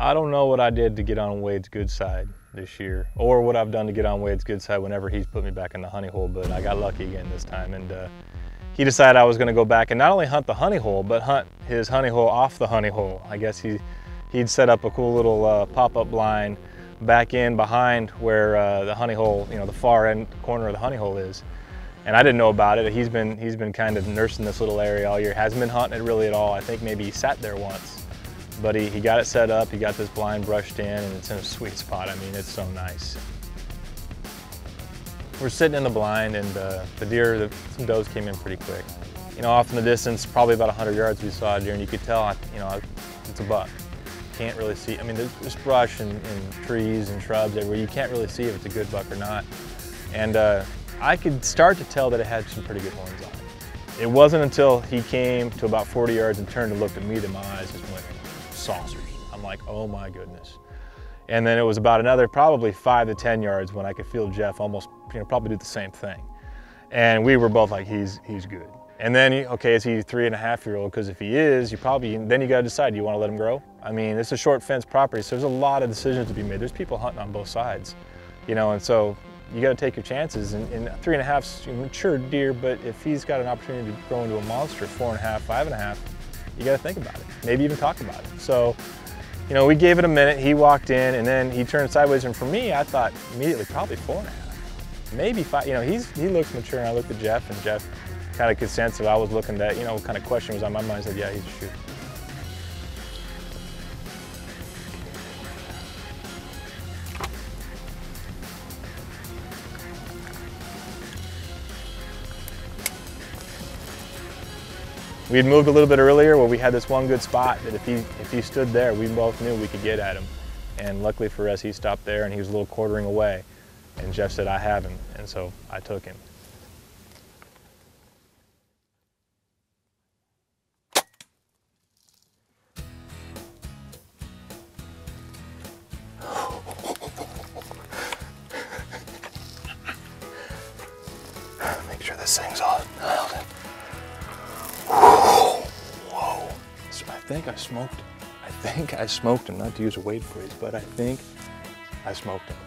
I don't know what I did to get on Wade's good side this year, or what I've done to get on Wade's good side whenever he's put me back in the honey hole, but I got lucky again this time. And he decided I was gonna go back and not only hunt the honey hole, but hunt his honey hole off the honey hole. I guess he'd set up a cool little pop-up blind back in behind where the honey hole, you know, the far end corner of the honey hole is. And I didn't know about it. He's been kind of nursing this little area all year. Hasn't been hunting it really at all. I think maybe he sat there once. But he got it set up, he got this blind brushed in, and it's in a sweet spot. I mean, it's so nice. We're sitting in the blind, and some does came in pretty quick. You know, off in the distance, probably about 100 yards, we saw a deer, and you could tell, you know, it's a buck. Can't really see, I mean, there's brush and trees and shrubs everywhere. You can't really see if it's a good buck or not. And I could start to tell that it had some pretty good horns on it. It wasn't until he came to about 40 yards and turned and looked at me that my eyes just went saucers. I'm like, oh my goodness. And then it was about another probably 5 to 10 yards when I could feel Jeff almost, you know, probably do the same thing. And we were both like, he's good. And then, okay, is he a 3.5-year-old? Because if he is, then you gotta decide, do you wanna let him grow? I mean, it's a short fence property, so there's a lot of decisions to be made. There's people hunting on both sides, you know, and so you gotta take your chances. And 3.5's a mature deer, but if he's got an opportunity to grow into a monster, 4.5, 5.5, you got to think about it, maybe even talk about it. So, you know, we gave it a minute. He walked in and then he turned sideways. And for me, I thought immediately probably 4.5, maybe 5. You know, he looks mature. And I looked at Jeff, and Jeff kind of could sense that I was looking at, you know, what kind of question was on my mind. I said, yeah, he's a shooter. We had moved a little bit earlier where we had this one good spot that if he stood there, we both knew we could get at him. And luckily for us, he stopped there and he was a little quartering away. And Jeff said, I have him. And so I took him. Make sure this thing's all dialed in. Whoa. I think I smoked him, not to use a weight phrase, but I think I smoked him.